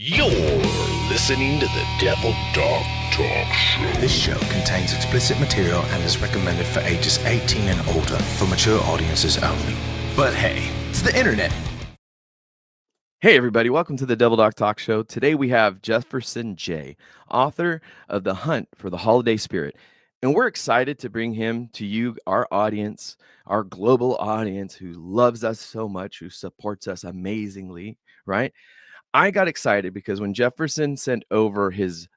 You're listening to the Devil Dog Talk Show. This show contains explicit material and is recommended for ages 18 and older for mature audiences only. But hey, it's the internet. Hey, everybody, welcome to the Devil Dog Talk Show. Today we have Jefferson Jay, author of The Hunt for the Holiday Spirit. And we're excited to bring him to you, our audience, our global audience who loves us so much, who supports us amazingly, right? I got excited because when Jefferson sent over his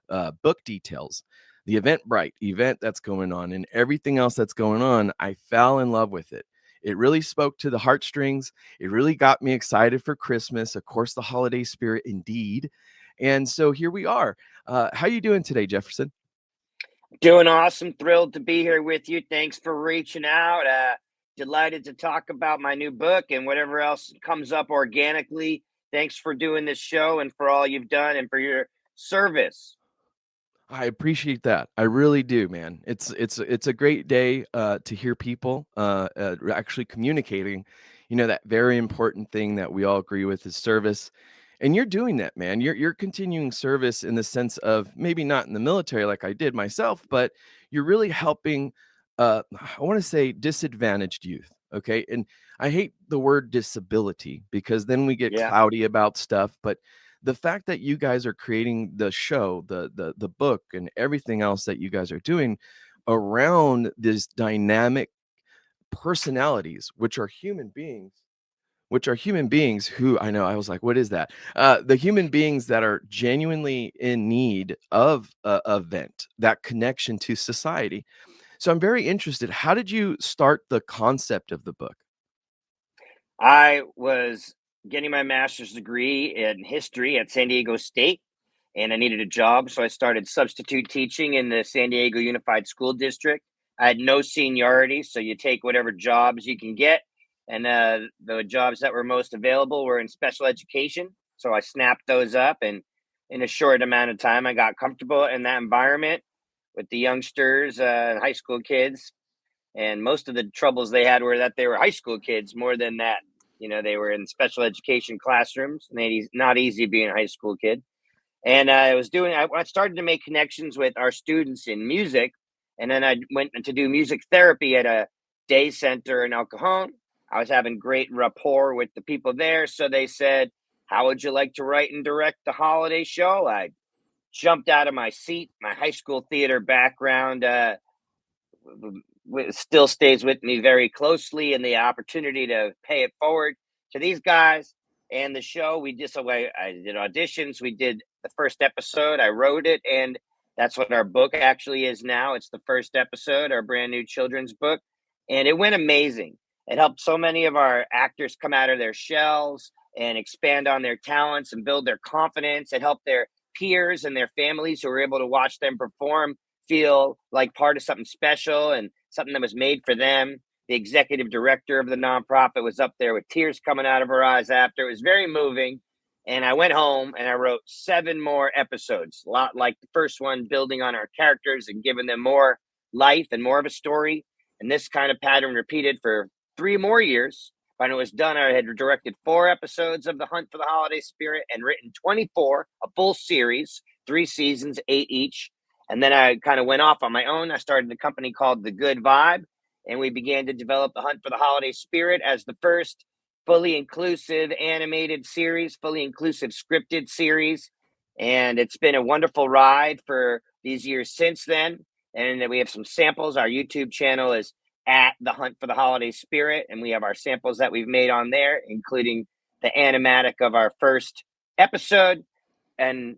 book details, the Eventbrite event that's going on, and everything else that's going on, I fell in love with it. It really spoke to the heartstrings. It really got me excited for Christmas. Of course, the holiday spirit, indeed. And so here we are. How you doing today, Jefferson? Doing awesome. Thrilled to be here with you. Thanks for reaching out. Delighted to talk about my new book and whatever else comes up organically. Thanks for doing this show and for all you've done and for your service. I appreciate that. I really do, man. It's a great day to hear people actually communicating. You know, that very important thing that we all agree with is service, and you're doing that, man. You're continuing service in the sense of maybe not in the military like I did myself, but you're really helping. I want to say disadvantaged youth. Okay, and I hate the word disability because then we get Yeah. cloudy about stuff, but the fact that you guys are creating the show, the book, and everything else that you guys are doing around this dynamic personalities, which are human beings who I know I was like, what is that? The human beings that are genuinely in need of a vent, that connection to society. So I'm very interested. How did you start the concept of the book? I was getting my master's degree in history at San Diego State, and I needed a job. So I started substitute teaching in the San Diego Unified School District. I had no seniority, so you take whatever jobs you can get. And the jobs that were most available were in special education. So I snapped those up, and in a short amount of time, I got comfortable in that environment with the youngsters and high school kids. And most of the troubles they had were that they were high school kids more than that. You know, they were in special education classrooms, and not easy being a high school kid. And I started to make connections with our students in music. And then I went to do music therapy at a day center in El Cajon. I was having great rapport with the people there. So they said, "How would you like to write and direct the holiday show?" I jumped out of my seat. My high school theater background still stays with me very closely, and the opportunity to pay it forward to these guys and the show. I did auditions. We did the first episode. I wrote it, and that's what our book actually is now. It's the first episode, our brand new children's book, and it went amazing. It helped so many of our actors come out of their shells and expand on their talents and build their confidence. It helped their peers and their families who were able to watch them perform feel like part of something special and something that was made for them. The executive director of the nonprofit was up there with tears coming out of her eyes after. It was very moving. And I went home and I wrote 7 more episodes, a lot like the first one, building on our characters and giving them more life and more of a story. And this kind of pattern repeated for 3 more years. When it was done, I had directed 4 episodes of The Hunt for the Holiday Spirit and written 24, a full series, 3 seasons, 8 each. And then I kind of went off on my own. I started a company called The Good Vibe, and we began to develop The Hunt for the Holiday Spirit as the first fully inclusive animated series, fully inclusive scripted series. And it's been a wonderful ride for these years since then. And then we have some samples. Our YouTube channel is at The Hunt for the Holiday Spirit, and we have our samples that we've made on there, including the animatic of our first episode. And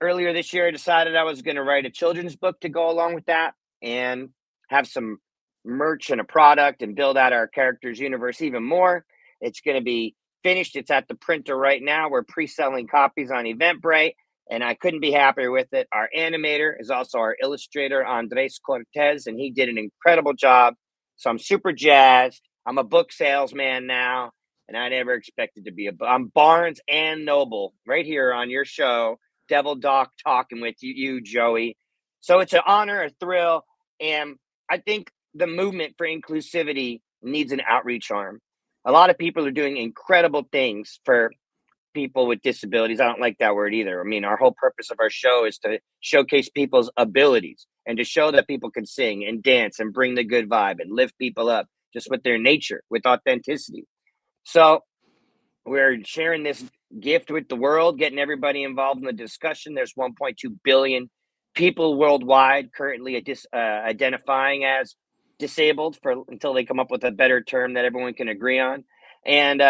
earlier this year, I decided I was going to write a children's book to go along with that and have some merch and a product and build out our characters' universe even more. It's going to be finished. It's at the printer right now. We're pre-selling copies on Eventbrite, and I couldn't be happier with it. Our animator is also our illustrator, Andres Cortez, and he did an incredible job. So I'm super jazzed. I'm a book salesman now, and I never expected to be I'm Barnes and Noble right here on your show, Devil Doc, talking with you, Joey. So it's an honor, a thrill, and I think the movement for inclusivity needs an outreach arm. A lot of people are doing incredible things for people with disabilities. I don't like that word either. I mean, our whole purpose of our show is to showcase people's abilities and to show that people can sing and dance and bring the good vibe and lift people up just with their nature, with authenticity. So we're sharing this gift with the world, getting everybody involved in the discussion. There's 1.2 billion people worldwide currently identifying as disabled until they come up with a better term that everyone can agree on. And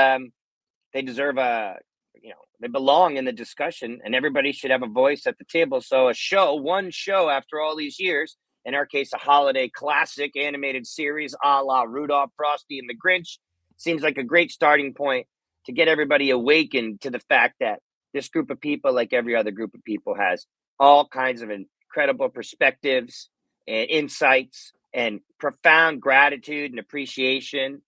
they deserve they belong in the discussion, and everybody should have a voice at the table. So one show after all these years, in our case, a holiday classic animated series a la Rudolph, Frosty, and the Grinch, seems like a great starting point to get everybody awakened to the fact that this group of people, like every other group of people, has all kinds of incredible perspectives and insights and profound gratitude and appreciation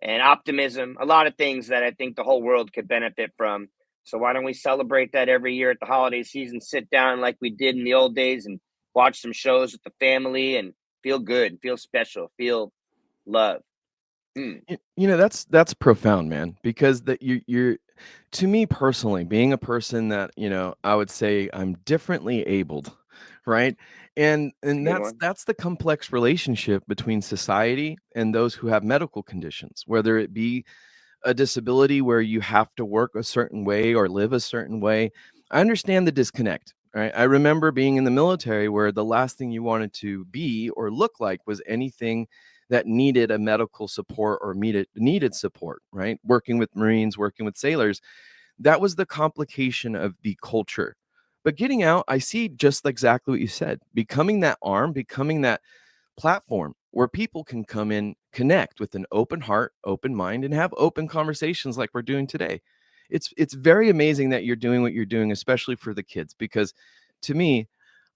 and optimism, a lot of things that I think the whole world could benefit from. So why don't we celebrate that every year at the holiday season, sit down like we did in the old days and watch some shows with the family and feel good, feel special, feel love. That's profound, man, because that you're to me personally, being a person that, I would say I'm differently abled, right? And Good that's one. that's the complex relationship between society and those who have medical conditions, whether it be a disability where you have to work a certain way or live a certain way. I understand the disconnect, right? I remember being in the military where the last thing you wanted to be or look like was anything that needed a medical support or needed support, right? Working with Marines, working with sailors, that was the complication of the culture. But getting out, I see just exactly what you said, becoming that arm, becoming that platform where people can come in, connect with an open heart, open mind, and have open conversations like we're doing today. It's very amazing that you're doing what you're doing, especially for the kids, because to me,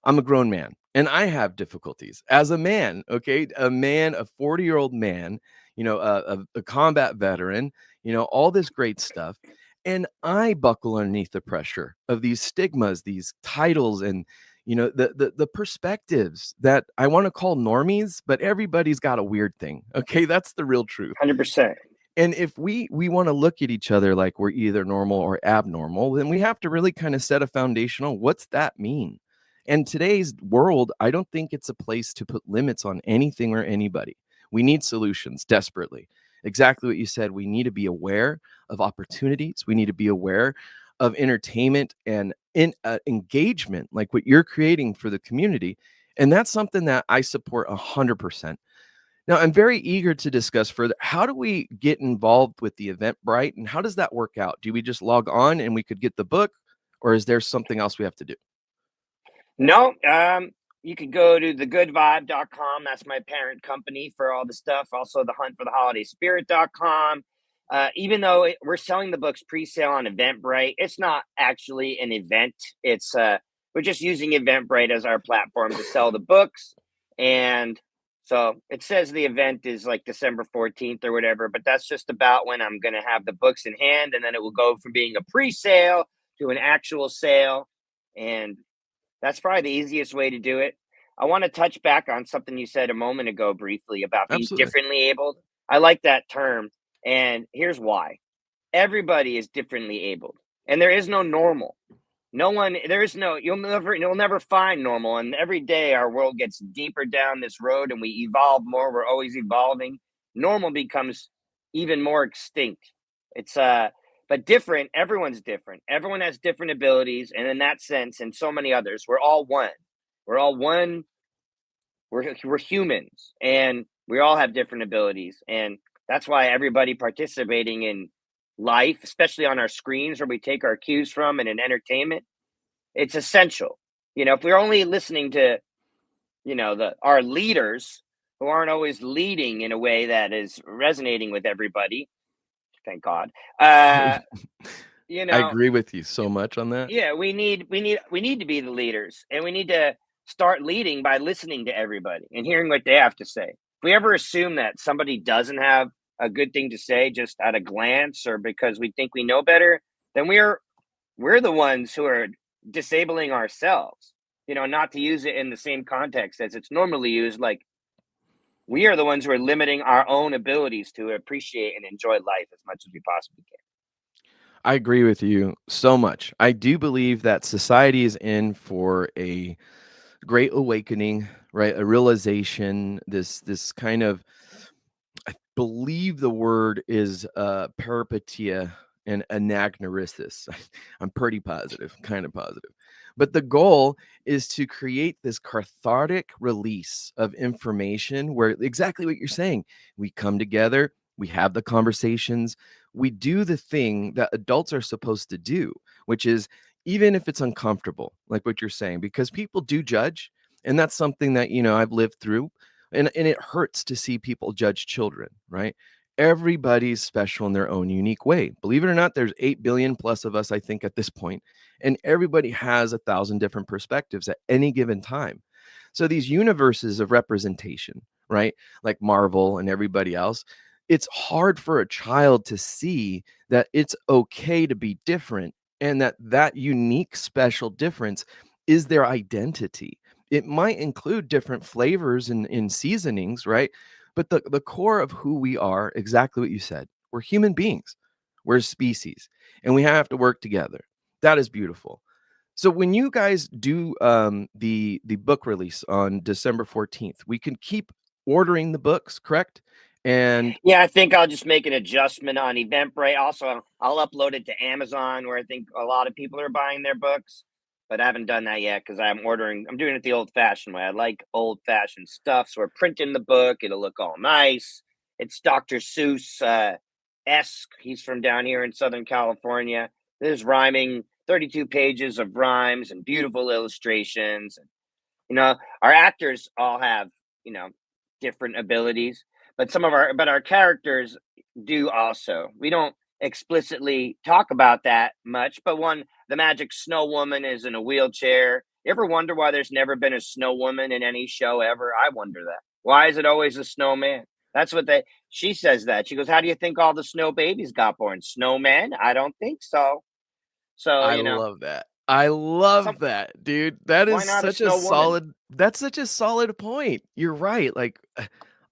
I'm a grown man and I have difficulties as a man. Okay, a man, a 40-year-old man, a combat veteran, all this great stuff. And I buckle underneath the pressure of these stigmas, these titles, and the perspectives that I want to call normies, but everybody's got a weird thing. Okay, that's the real truth. 100%. And if we want to look at each other like we're either normal or abnormal, then we have to really kind of set a foundational, what's that mean? And today's world, I don't think it's a place to put limits on anything or anybody. We need solutions desperately. Exactly what you said. We need to be aware of opportunities. We need to be aware of entertainment and engagement, like what you're creating for the community. And that's something that I support 100%. Now, I'm very eager to discuss further. How do we get involved with the Eventbrite, and how does that work out? Do we just log on and we could get the book, or is there something else we have to do? No, you could go to thegoodvibe.com. That's my parent company for all the stuff. Also, the hunt for the holiday spirit.com. Even though we're selling the books pre-sale on Eventbrite, it's not actually an event. It's we're just using Eventbrite as our platform to sell the books. And so it says the event is like December 14th or whatever, but that's just about when I'm going to have the books in hand. And then it will go from being a pre-sale to an actual sale. And that's probably the easiest way to do it. I want to touch back on something you said a moment ago briefly about being Absolutely. differently abled. I like that term. And here's why. Everybody is differently abled. And there is no normal. You'll never find normal. And every day our world gets deeper down this road and we evolve more. We're always evolving. Normal becomes even more extinct. It's but different, everyone's different. Everyone has different abilities, and in that sense, and so many others, we're all one. We're all one. We're humans, and we all have different abilities, and that's why everybody participating in life, especially on our screens where we take our cues from and in entertainment, it's essential. If we're only listening to, our leaders who aren't always leading in a way that is resonating with everybody, thank God. You I know, agree with you so much on that. yeah, we need to be the leaders, and we need to start leading by listening to everybody and hearing what they have to say. If we ever assume that somebody doesn't have a good thing to say just at a glance or because we think we know better, then we're the ones who are disabling ourselves. Not to use it in the same context as it's normally used, like we are the ones who are limiting our own abilities to appreciate and enjoy life as much as we possibly can. I agree with you so much. I do believe that society is in for a great awakening, right? A realization, this kind of, I believe the word is peripetia and anagnorisis. I'm pretty positive, kind of positive. But the goal is to create this cathartic release of information where exactly what you're saying. We come together, we have the conversations, we do the thing that adults are supposed to do, which is even if it's uncomfortable, like what you're saying, because people do judge. And that's something that, I've lived through, and it hurts to see people judge children, right? Everybody's special in their own unique way. Believe it or not, there's 8 billion plus of us, I think, at this point, and everybody has 1,000 different perspectives at any given time. So these universes of representation, right? Like Marvel and everybody else, it's hard for a child to see that it's okay to be different, and that unique special difference is their identity. It might include different flavors and in seasonings, right? But the core of who we are, exactly what you said, we're human beings, we're a species, and we have to work together. That is beautiful. So when you guys do the book release on December 14th, we can keep ordering the books, correct? And Yeah, I think I'll just make an adjustment on Eventbrite. Also, I'll upload it to Amazon, where I think a lot of people are buying their books, but I haven't done that yet because I'm doing it the old-fashioned way. I like old-fashioned stuff, so we're printing the book. It'll look all nice. It's Dr. Seuss esque. He's from down here in Southern California. There's rhyming, 32 pages of rhymes and beautiful illustrations. Our actors all have, you know, different abilities, but our characters do also. We don't explicitly talk about that much, but the magic snow woman is in a wheelchair. You ever wonder why there's never been a snow woman in any show ever? I wonder that. Why is it always a snowman? That's what she says that. She goes, "How do you think all the snow babies got born? Snowmen? I don't think so." So, I love that. I some love that, dude. That why is not a such a snow woman? solid that's such a solid point. You're right. Like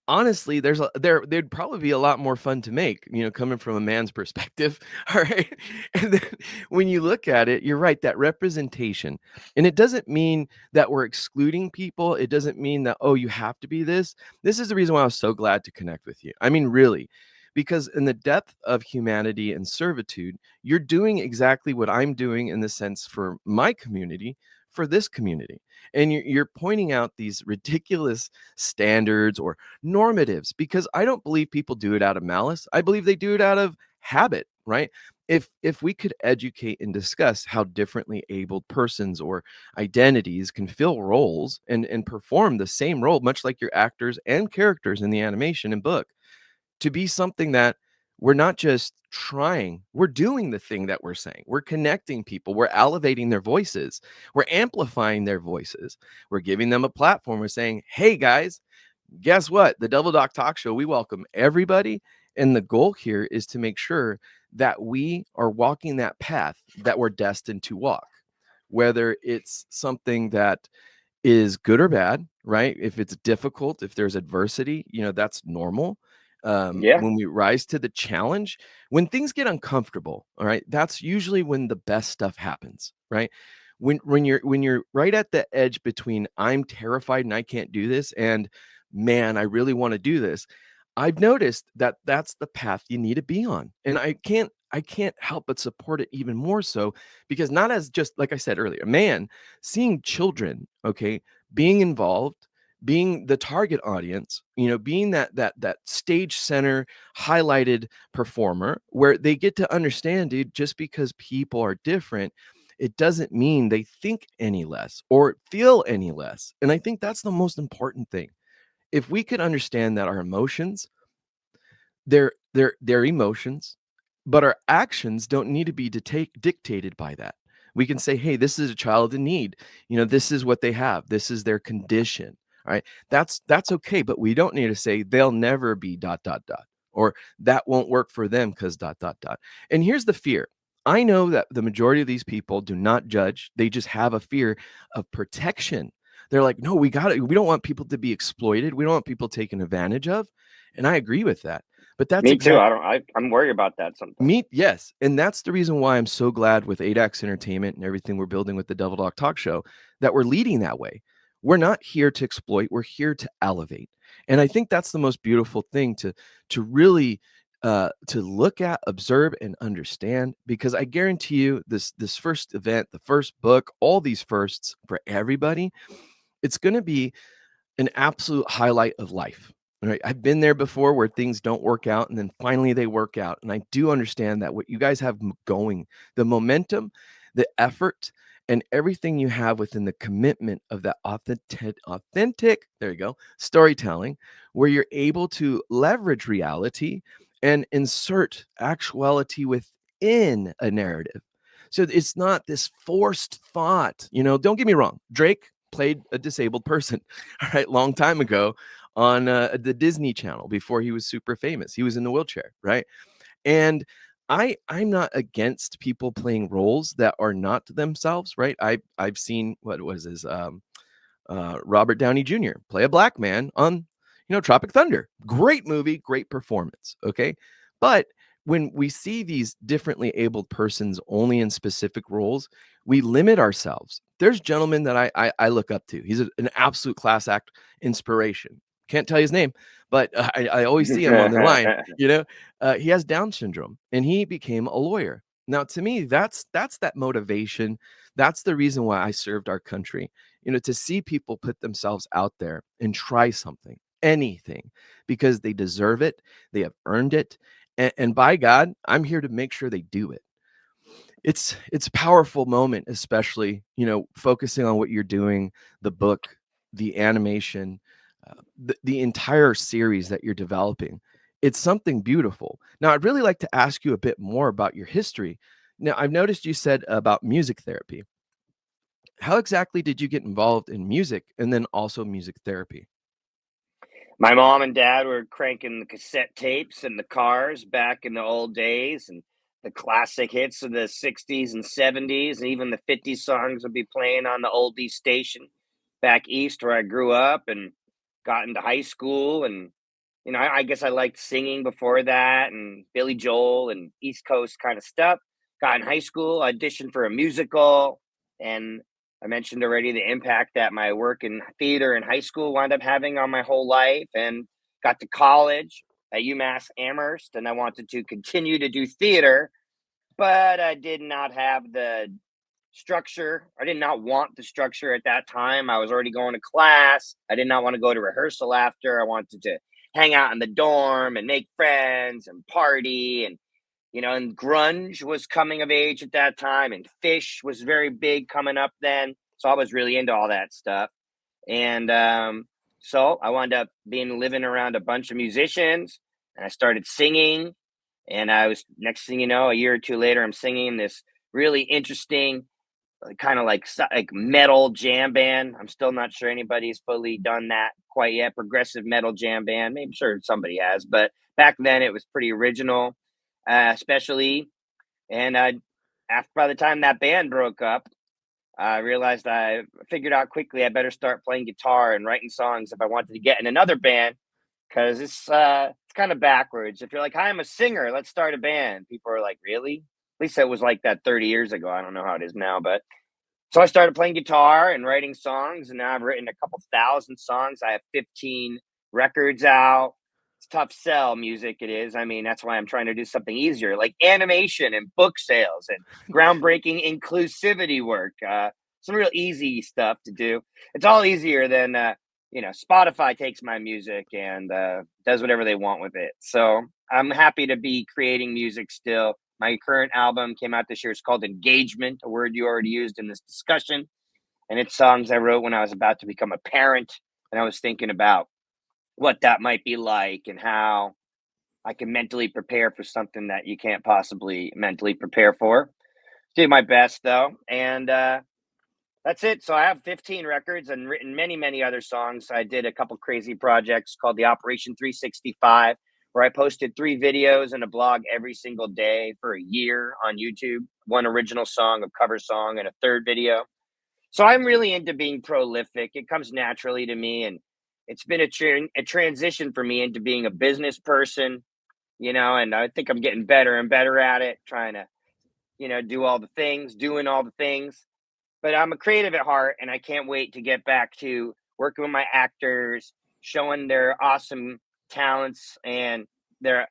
honestly, there'd probably be a lot more fun to make, coming from a man's perspective. All right. And then when you look at it, you're right, that representation. And it doesn't mean that we're excluding people. It doesn't mean that, oh, you have to be this. This is the reason why I was so glad to connect with you. I mean, really, because in the depth of humanity and servitude, you're doing exactly what I'm doing in the sense for my community, for this community. And you're pointing out these ridiculous standards or normatives, because I don't believe people do it out of malice. I believe they do it out of habit, right? If we could educate and discuss how differently abled persons or identities can fill roles and perform the same role, much like your actors and characters in the animation and book, to be something that we're not just trying, we're doing the thing that we're saying. We're connecting people, we're elevating their voices, we're amplifying their voices, we're giving them a platform. We're saying, hey guys, guess what? The Double Doc Talk Show, we welcome everybody. And the goal here is to make sure that we are walking that path that we're destined to walk, whether it's something that is good or bad, right? If it's difficult, if there's adversity, that's normal. Yeah. When we rise to the challenge, when things get uncomfortable, all right, that's usually when the best stuff happens, right? When you're right at the edge between I'm terrified and I can't do this, and man, I really want to do this. I've noticed that that's the path you need to be on. And I can't help but support it even more so, because not as just like I said earlier, man, seeing children, okay, being involved, being the target audience, being that stage center highlighted performer where they get to understand, dude, just because people are different, it doesn't mean they think any less or feel any less. And I think that's the most important thing. If we could understand that our emotions, they're emotions, but our actions don't need to be dictated by that. We can say, hey, this is a child in need. This is what they have. This is their condition. All right. That's okay. But we don't need to say they'll never be dot dot dot, or that won't work for them because dot dot dot. And here's the fear. I know that the majority of these people do not judge. They just have a fear of protection. They're like, no, we don't want people to be exploited. We don't want people taken advantage of. And I agree with that. But that's Me too. exactly I'm worried about that sometimes. me, yes, and that's the reason why I'm so glad with ADAX Entertainment and everything we're building with the Devil Dog Talk Show that we're leading that way. We're not here to exploit, we're here to elevate. And I think that's the most beautiful thing to really to look at, observe, and understand, because I guarantee you this first event, the first book, all these firsts for everybody, it's going to be an absolute highlight of life. Right? I've been there before where things don't work out and then finally they work out. And I do understand that what you guys have going, the momentum, the effort, and everything you have within the commitment of that authentic, there you go, storytelling, where you're able to leverage reality and insert actuality within a narrative. So it's not this forced thought. Don't get me wrong. Drake played a disabled person, all right, long time ago on the Disney Channel before he was super famous. He was in the wheelchair, right? And I'm not against people playing roles that are not themselves, right? I've seen what was his Robert Downey Jr. play a black man on, Tropic Thunder. Great movie, great performance. Okay. But when we see these differently abled persons only in specific roles, we limit ourselves. There's gentlemen that I look up to. He's an absolute class act inspiration. Can't tell you his name, but I always see him on the line. He has Down syndrome, and he became a lawyer. Now, to me, that's that motivation. That's the reason why I served our country. To see people put themselves out there and try something, anything, because they deserve it, they have earned it, and by God, I'm here to make sure they do it. It's a powerful moment, especially focusing on what you're doing, the book, the animation, the entire series that you're developing. It's something beautiful. Now, I'd really like to ask you a bit more about your history. Now, I've noticed you said about music therapy. How exactly did you get involved in music and then also music therapy? My mom and dad were cranking the cassette tapes in the cars back in the old days, and the classic hits of the 60s and 70s, and even the 50s songs would be playing on the oldie station back east where I grew up and got into high school. And, I guess I liked singing before that and Billy Joel and East Coast kind of stuff. Got in high school, auditioned for a musical, and I mentioned already the impact that my work in theater in high school wound up having on my whole life, and got to college at UMass Amherst, and I wanted to continue to do theater, but I did not have the structure. I did not want the structure at that time. I was already going to class. I did not want to go to rehearsal after. I wanted to hang out in the dorm and make friends and party, and grunge was coming of age at that time, and Fish was very big coming up then. So I was really into all that stuff. And so I wound up living around a bunch of musicians, and I started singing. And I was, next thing you know, a year or two later, I'm singing this really interesting kind of like metal jam band. I'm still not sure anybody's fully done that quite yet. Progressive metal jam band. Maybe sure somebody has, but back then it was pretty original, especially. And after by the time that band broke up, I realized I figured out quickly I better start playing guitar and writing songs if I wanted to get in another band, because it's kind of backwards. If you're like, "Hi, I'm a singer. Let's start a band," people are like, "Really?" At least it was like that 30 years ago. I don't know how it is now, but so I started playing guitar and writing songs, and now I've written a couple thousand songs. I have 15 records out. It's tough sell music, it is. I mean, that's why I'm trying to do something easier, like animation and book sales and groundbreaking inclusivity work. Some real easy stuff to do. It's all easier than Spotify takes my music and does whatever they want with it. So I'm happy to be creating music still. My current album came out this year. It's called Engagement, a word you already used in this discussion. And it's songs I wrote when I was about to become a parent. And I was thinking about what that might be like and how I can mentally prepare for something that you can't possibly mentally prepare for. Do my best, though. And that's it. So I have 15 records and written many, many other songs. I did a couple crazy projects called the Operation 365, where I posted 3 videos and a blog every single day for a year on YouTube, one original song, a cover song, and a third video. So I'm really into being prolific. It comes naturally to me, and it's been a transition for me into being a business person, and I think I'm getting better and better at it, trying to, do all the things, doing all the things. But I'm a creative at heart, and I can't wait to get back to working with my actors, showing their awesome talents and their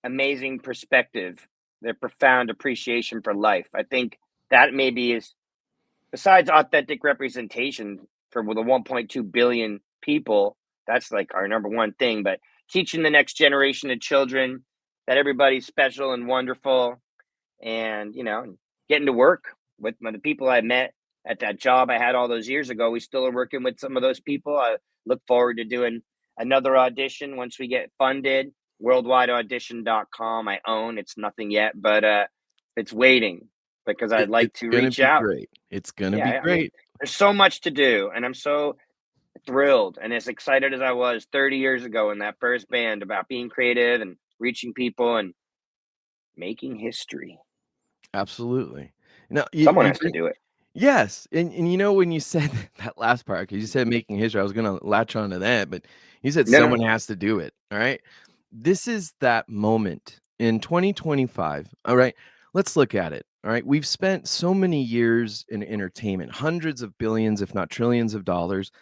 amazing perspective, their profound appreciation for life. I think that maybe is, besides authentic representation for the 1.2 billion people, that's like our number one thing. But teaching the next generation of children that everybody's special and wonderful, and getting to work with the people I met at that job I had all those years ago. We still are working with some of those people. I look forward to doing another audition once we get funded. Worldwideaudition.com. I own. It's nothing yet, but it's waiting because I'd like It's to gonna reach be out. great. It's gonna be Yeah, I mean, great. there's so much to do, and I'm so thrilled and as excited as I was 30 years ago in that first band about being creative and reaching people and making history. Absolutely. Now Someone you has to bring do it. yes, and when you said that last part, because you said making history, I was gonna latch on to that, but you said No, no, someone has to do it, all right? This is that moment in 2025, all right? Let's look at it, all right? We've spent so many years in entertainment, hundreds of billions, if not trillions of dollars,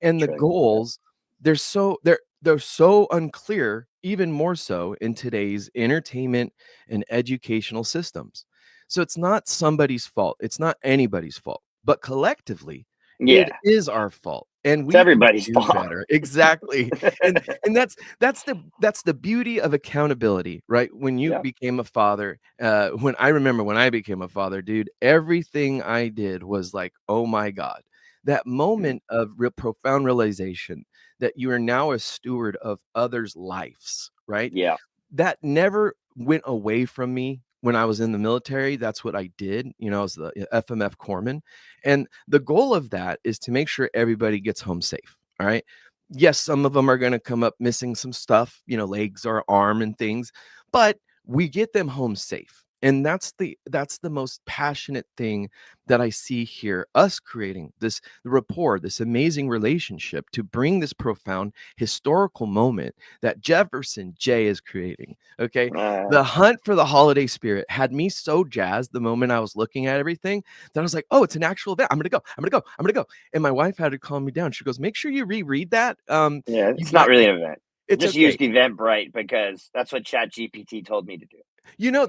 and the trillions. Yeah. goals, they're so unclear, even more so in today's entertainment and educational systems. So it's not somebody's fault, it's not anybody's fault, but collectively it Yeah, is our fault, and it's we can everybody's do fault. better. Exactly. And that's the beauty of accountability, right? When you Yeah. became a father, when I remember when I became a father, dude, everything I did was like, oh my god, that Mhm. moment of real profound realization that you are now a steward of others' lives, right? Yeah. That never went away from me when I was in the military. That's what I did. I was the FMF corpsman. And the goal of that is to make sure everybody gets home safe. All right. Yes, some of them are going to come up missing some stuff, legs or arm and things, but we get them home safe. And that's the most passionate thing that I see here, us creating this rapport, this amazing relationship to bring this profound historical moment that Jefferson Jay is creating. Okay. Uh, The hunt for the holiday spirit had me so jazzed the moment I was looking at everything that I was like, oh, it's an actual event. I'm going to go. I'm going to go. I'm going to go. And my wife had to calm me down. She goes, make sure you reread that. yeah, You it's not got, really an event. it's Just okay. used Eventbrite because that's what Chat GPT told me to do.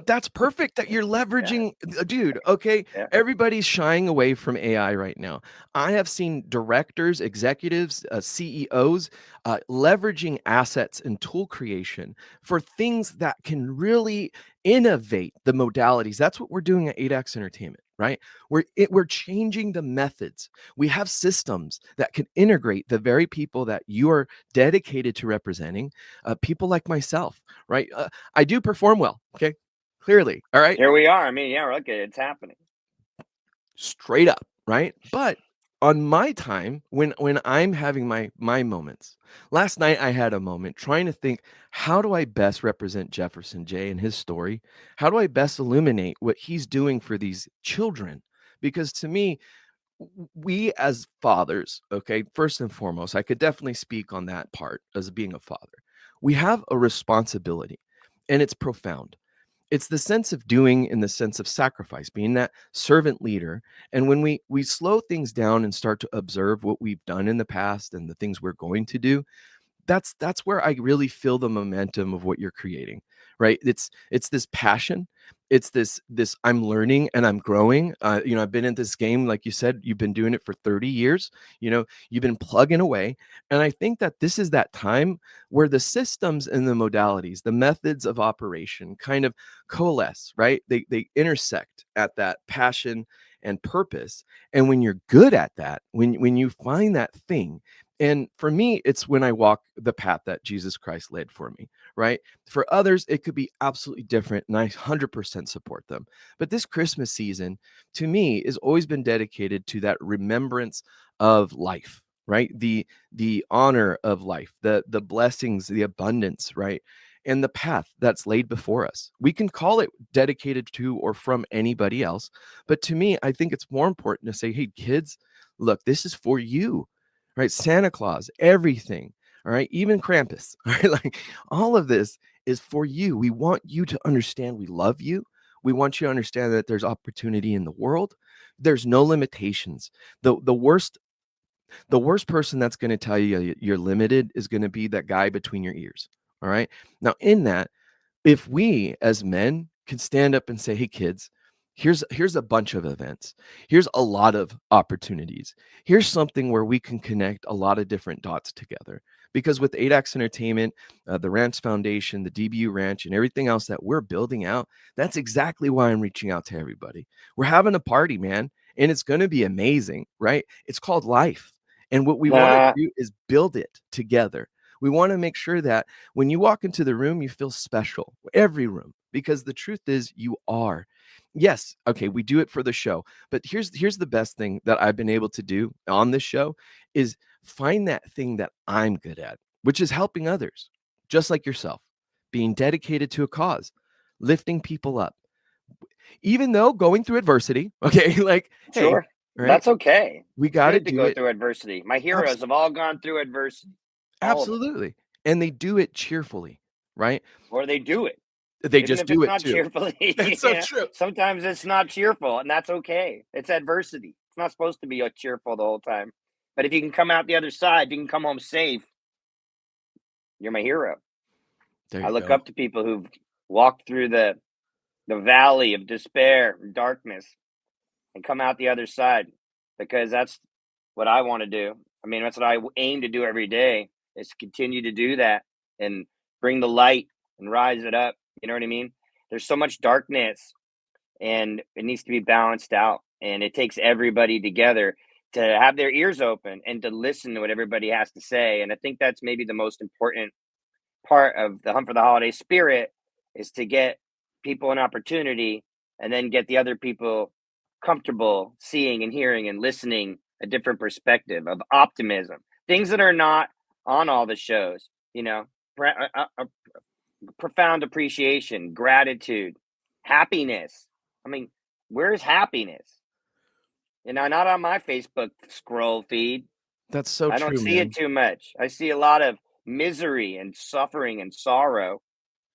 That's perfect that you're Yeah. leveraging dude, okay? Yeah. Everybody's shying away from AI right now. I have seen directors, executives, CEOs, leveraging assets and tool creation for things that can really innovate the modalities. That's what we're doing at 8X Entertainment, right? We're changing the methods. We have systems that can integrate the very people that you are dedicated to representing, people like myself, right? I do perform well, okay? Clearly, all right? Here we are. I mean, yeah, look, it's happening. Straight up, right? But on my time, when I'm having my moments. Last night I had a moment trying to think, how do I best represent Jefferson Jay and his story? How do I best illuminate what he's doing for these children? Because to me, we as fathers, okay, first and foremost, I could definitely speak on that part as being a father. We have a responsibility, and it's profound. It's the sense of doing in the sense of sacrifice, being that servant leader. And when we slow things down and start to observe what we've done in the past and the things we're going to do, that's where I really feel the momentum of what you're creating, right? It's this passion. It's this I'm learning and I'm growing. I've been in this game, like you said, you've been doing it for 30 years. You've been plugging away. And I think that this is that time where the systems and the modalities, the methods of operation kind of coalesce, right? They intersect at that passion and purpose. And when you're good at that, when you find that thing, and for me, it's when I walk the path that Jesus Christ led for me, right? For others, it could be absolutely different, and I 100% support them. But this Christmas season, to me, has always been dedicated to that remembrance of life, right? The honor of life, the blessings, the abundance, right? And the path that's laid before us. We can call it dedicated to or from anybody else, but to me, I think it's more important to say, hey, kids, look, this is for you, right? Santa Claus, everything, all right? Even Krampus, all right? Like all of this is for you. We want you to understand we love you. We want you to understand that there's opportunity in the world. There's no limitations. The worst person that's going to tell you you're limited is going to be that guy between your ears. All right. Now, in that, if we as men can stand up and say, hey kids, here's a bunch of events, here's a lot of opportunities, here's something where we can connect a lot of different dots together, because with 8X Entertainment, the Ranch Foundation, the DBU Ranch, and everything else that we're building out, that's exactly why I'm reaching out to everybody. We're having a party, man, and it's going to be amazing, right? It's called life, and what we want to Nah, do is build it together. We want to make sure that when you walk into the room, you feel special, every room, because the truth is you are. Yes, okay, we do it for the show, but here's the best thing that I've been able to do on this show is find that thing that I'm good at, which is helping others, just like yourself, being dedicated to a cause, lifting people up, even though going through adversity, okay? Like, hey, sure. right? That's okay. We It's got to good to do go it. through adversity. My Abs- heroes have all gone through adversity, all of them, Absolutely. And they do it cheerfully, right? or they do it. They Even just if do it's it not too. cheerfully, It's so yeah, true. sometimes it's not cheerful, and that's okay. It's adversity. It's not supposed to be cheerful the whole time. But if you can come out the other side, if you can come home safe, you're my hero. There I you look go. up to people who've walked through the valley of despair and darkness and come out the other side, because that's what I want to do. I mean, that's what I aim to do every day, is to continue to do that and bring the light and rise it up. You know what I mean? There's so much darkness, and it needs to be balanced out. And it takes everybody together to have their ears open and to listen to what everybody has to say. And I think that's maybe the most important part of the Hunt for the Holiday spirit, is to get people an opportunity and then get the other people comfortable seeing and hearing and listening a different perspective of optimism, things that are not on all the shows, you know, profound appreciation, gratitude, happiness. I mean, where's happiness? You know, not on my Facebook scroll feed. That's so I don't true, see it man. too much. I see a lot of misery and suffering and sorrow.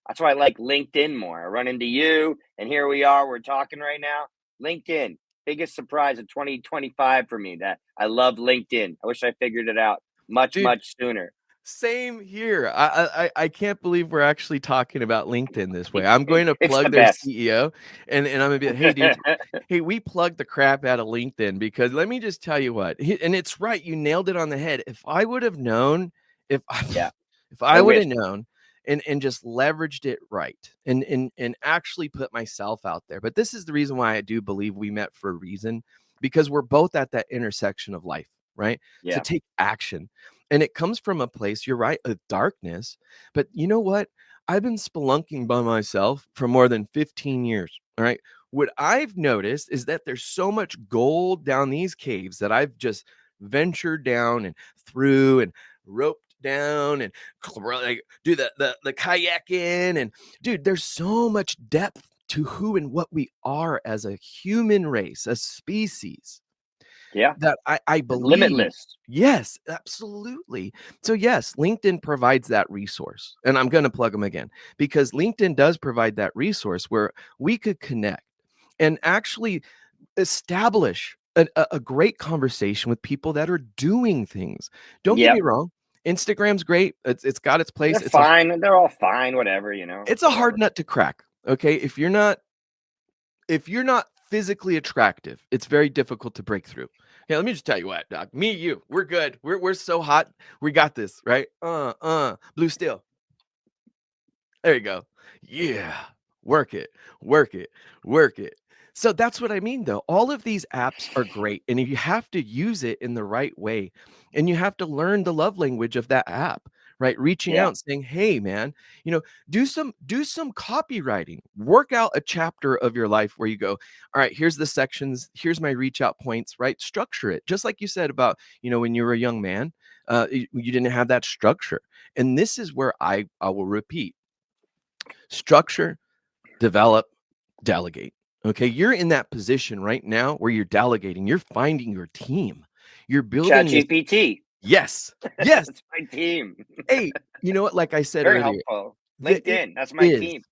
That's why I like LinkedIn more. I run into you, and here we are. We're talking right now. LinkedIn, biggest surprise of 2025 for me. That I love LinkedIn. I wish I figured it out much, Dude, much sooner. same here. I can't believe we're actually talking about LinkedIn this way. I'm going to It's the plug their best. CEO, and I'm gonna be like, hey, dude, hey, we plugged the crap out of LinkedIn, because let me just tell you what, and it's right, you nailed it on the head. If I would have known, if I, Yeah, if I I would have wish. known and just leveraged it right, and actually put myself out there. But this is the reason why I do believe we met for a reason, because we're both at that intersection of life, right? To Yeah, take action. And it comes from a place, you're right, of darkness. But you know what? I've been spelunking by myself for more than 15 years. All right. What I've noticed is that there's so much gold down these caves that I've just ventured down and through and roped down and like do the kayaking. And dude, there's so much depth to who and what we are as a human race, a species, yeah. that I believe. Limitless. Yes, absolutely. So yes, LinkedIn provides that resource, and I'm gonna plug them again, because LinkedIn does provide that resource where we could connect and actually establish a great conversation with people that are doing things. Don't get me Yep. wrong, Instagram's great. It's got its They're place. fine. They're all fine. Whatever, It's a hard whatever. nut to crack. Okay, if you're not physically attractive, it's very difficult to break through. Yeah, let me just tell you what, doc. Me, you, we're good. We're so hot. We got this, right? Blue steel. There you go. Yeah. Work it, work it, work it. So that's what I mean, though. All of these apps are great, and if you have to use it in the right way, and you have to learn the love language of that app, right? Reaching Yeah, out, saying, "Hey, man, do some copywriting. Work out a chapter of your life where you go, all right, here's the sections, here's my reach out points, right? Structure it, just like you said about when you were a young man, you didn't have that structure, and this is where I will repeat: structure, develop, delegate. Okay. You're in that position right now where you're delegating, you're finding your team, you're Chat building this. GPT. Yes. Yes. That's my team. Hey, you know what? Like I said Very earlier, helpful. LinkedIn. That's my is. team.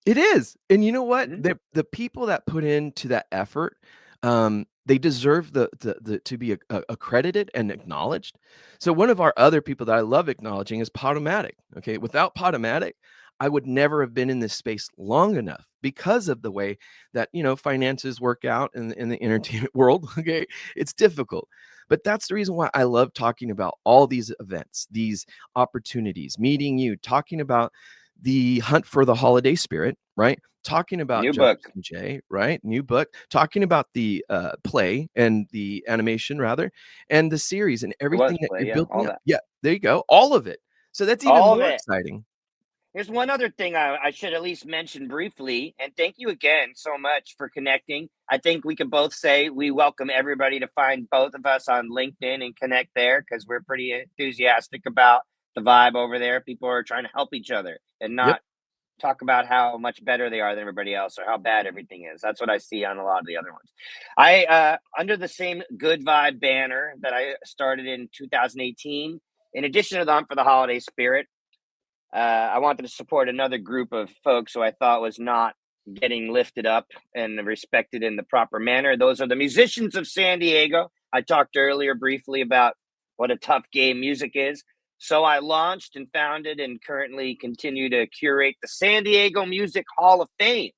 It is, and you know what? Mhm. The people that put into that effort, they deserve the to be accredited and acknowledged. So one of our other people that I love acknowledging is Podomatic, okay? Without Podomatic, I would never have been in this space long enough because of the way that, finances work out in the entertainment world, okay? It's difficult, but that's the reason why I love talking about all these events, these opportunities, meeting you, talking about the hunt for the holiday spirit, right? Talking about New book. Jefferson Jay, right? New book, talking about the play and the animation, rather, and the series and It was everything that play, you're yeah, all building up. that. Yeah, there you go. All of it. So that's even All of more it. exciting. There's one other thing I should at least mention briefly, and thank you again so much for connecting. I think we can both say we welcome everybody to find both of us on LinkedIn and connect there because we're pretty enthusiastic about the vibe over there. People are trying to help each other and Yep. not talk about how much better they are than everybody else or how bad everything is. That's what I see on a lot of the other ones. I under the same good vibe banner that I started in 2018, in addition to the Hunt for the Holiday Spirit, I wanted to support another group of folks who I thought was not getting lifted up and respected in the proper manner. Those are the musicians of San Diego. I talked earlier briefly about what a tough game music is. So I launched and founded and currently continue to curate the San Diego Music Hall of Fame.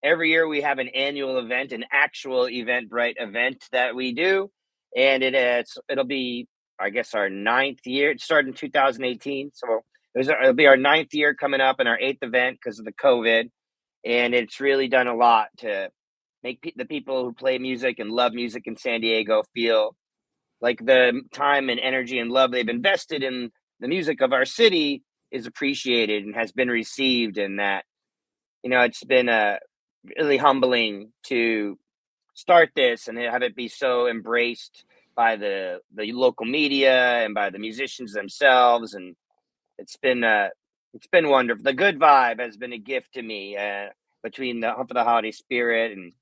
Every year we have an annual event, an actual Eventbrite event that we do. And it'll be, I guess, our ninth year. It started in 2018. So it'll be our ninth year coming up and our eighth event because of the COVID. And it's really done a lot to make the people who play music and love music in San Diego feel like the time and energy and love they've invested in the music of our city is appreciated and has been received. And that, it's been really humbling to start this and have it be so embraced by the local media and by the musicians themselves. And it's been wonderful. The good vibe has been a gift to me, between the Hunt for the Holiday Spirit and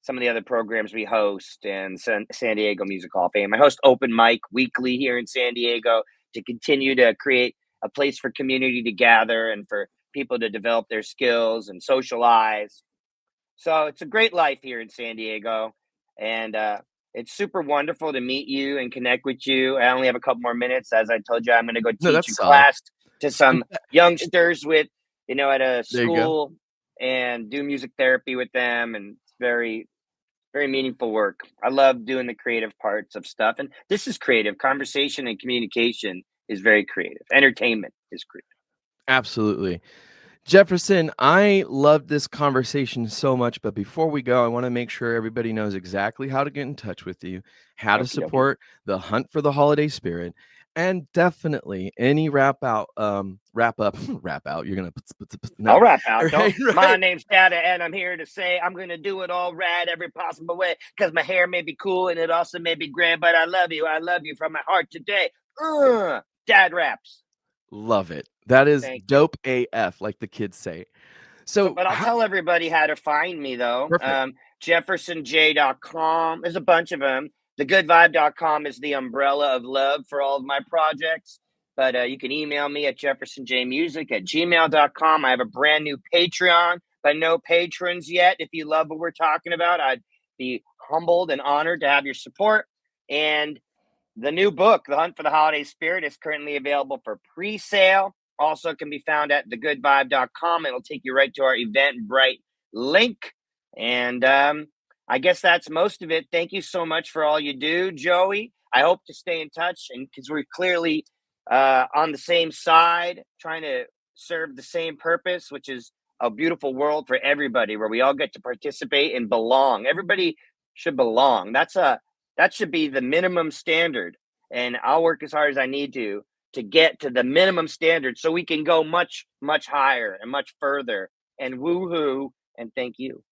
some of the other programs we host and San Diego Music Hall of Fame. I host open mic weekly here in San Diego to continue to create a place for community to gather and for people to develop their skills and socialize. So it's a great life here in San Diego, and it's super wonderful to meet you and connect with you. I only have a couple more minutes. As I told you, I'm going to go No, teach a that's solid. class to some youngsters at a There you go. school and do music therapy with them, and it's very, very meaningful work. I love doing the creative parts of stuff, and this is creative. Conversation and communication is very creative. Entertainment is creative. Absolutely. Jefferson, I love this conversation so much, but before we go, I want to make sure everybody knows exactly how to get in touch with you, how to Okie dokie. support the Hunt for the Holiday Spirit, and definitely any wrap up, wrap out. You're gonna I'll no, wrap out. right, My right. name's Dada, and I'm here to say I'm gonna do it all right every possible way because my hair may be cool and it also may be gray, but I love you. I love you from my heart today. Dad raps. Love it. That is Thank you. dope AF, like the kids say. So, So but I'll tell everybody how to find me though. perfect. JeffersonJ.com. There's a bunch of them. TheGoodVibe.com is the umbrella of love for all of my projects. But you can email me at jeffersonjmusic@gmail.com. I have a brand new Patreon, but no patrons yet. If you love what we're talking about, I'd be humbled and honored to have your support. And the new book, The Hunt for the Holiday Spirit, is currently available for pre-sale. Also can be found at thegoodvibe.com. It'll take you right to our Eventbrite link. And I guess that's most of it. Thank you so much for all you do, Joey. I hope to stay in touch, and because we're clearly on the same side, trying to serve the same purpose, which is a beautiful world for everybody, where we all get to participate and belong. Everybody should belong. That should be the minimum standard, and I'll work as hard as I need to get to the minimum standard so we can go much, much higher and much further. And woohoo! And thank you.